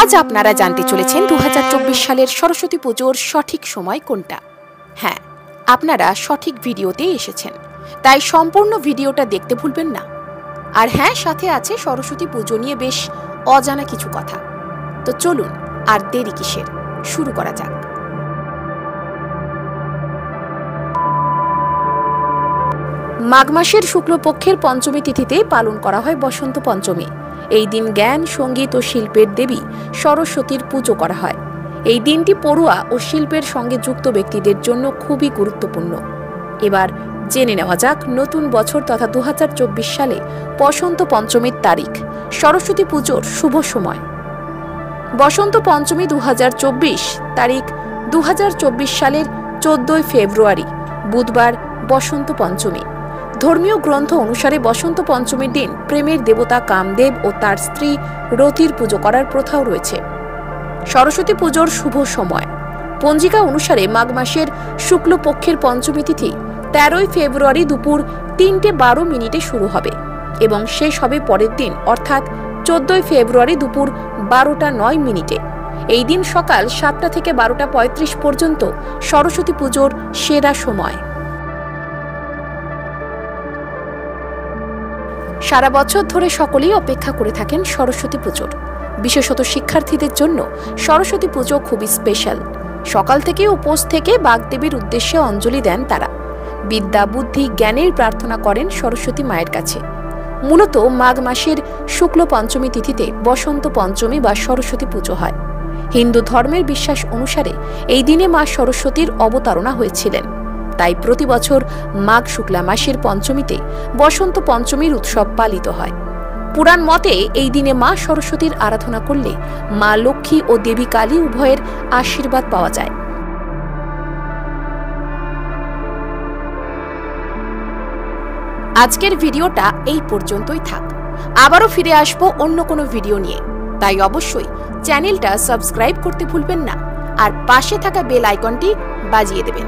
আজ আপনারা জানতে চলেছেন 2024 সালের সরস্বতী পুজোর সঠিক সময় কোনটা। হ্যাঁ, আপনারা সঠিক ভিডিওতে এসেছেন, তাই সম্পূর্ণ ভিডিওটা দেখতে ভুলবেন না। আর হ্যাঁ, সাথে আছে সরস্বতী পুজো নিয়ে বেশ অজানা কিছু কথা। তো চলুন আর দেরি কিসের, শুরু করা যাক। মাঘ মাসের শুক্লপক্ষের পঞ্চমী তিথিতে পালন করা হয় বসন্ত পঞ্চমী। এই দিন জ্ঞান, সঙ্গীত ও শিল্পের দেবী সরস্বতীর পুজো করা হয়। এই দিনটি পড়ুয়া ও শিল্পের সঙ্গে যুক্ত ব্যক্তিদের জন্য খুবই গুরুত্বপূর্ণ। এবার জেনে নেওয়া যাক নতুন বছর তথা 2024 সালে বসন্ত পঞ্চমীর তারিখ, সরস্বতী পুজোর শুভ সময়। বসন্ত পঞ্চমী 2024 তারিখ 2024 সালের 14 ফেব্রুয়ারি বুধবার বসন্ত পঞ্চমী। ধর্মীয় গ্রন্থ অনুসারে বসন্ত পঞ্চমীর দিন প্রেমের দেবতা কামদেব ও তার স্ত্রী রতির পুজো করার প্রথাও রয়েছে। সরস্বতী পুজোর শুভ সময় পঞ্জিকা অনুসারে মাঘ মাসের শুক্লপক্ষের পঞ্চমী তিথি 13 ফেব্রুয়ারি দুপুর 3:12 শুরু হবে এবং শেষ হবে পরের দিন অর্থাৎ 14 ফেব্রুয়ারি দুপুর 12:09। এই দিন সকাল 7টা থেকে 12:35 পর্যন্ত সরস্বতী পুজোর সেরা সময়। সারা বছর ধরে সকলেই অপেক্ষা করে থাকেন সরস্বতী পুজোর। বিশেষত শিক্ষার্থীদের জন্য সরস্বতী পুজো খুবই স্পেশাল। সকাল থেকে উপোস থেকে বাগদেবীর উদ্দেশ্যে অঞ্জলি দেন তারা। বিদ্যা, বুদ্ধি, জ্ঞানের প্রার্থনা করেন সরস্বতী মায়ের কাছে। মূলত মাঘ মাসের শুক্ল পঞ্চমী তিথিতে বসন্ত পঞ্চমী বা সরস্বতী পুজো হয়। হিন্দু ধর্মের বিশ্বাস অনুসারে এই দিনে মা সরস্বতীর অবতারণা হয়েছিলেন। তাই প্রতি বছর মাঘ শুক্লা মাসের পঞ্চমীতে বসন্ত পঞ্চমীর উৎসব পালিত হয়। পুরাণ মতে এই দিনে মা সরস্বতীর আরাধনা করলে মা লক্ষ্মী ও দেবী কালী উভয়ের আশীর্বাদ পাওয়া যায়। আজকের ভিডিওটা এই পর্যন্তই থাক। আবারও ফিরে আসবো অন্য কোনো ভিডিও নিয়ে, তাই অবশ্যই চ্যানেলটা সাবস্ক্রাইব করতে ভুলবেন না আর পাশে থাকা বেল আইকনটি বাজিয়ে দেবেন।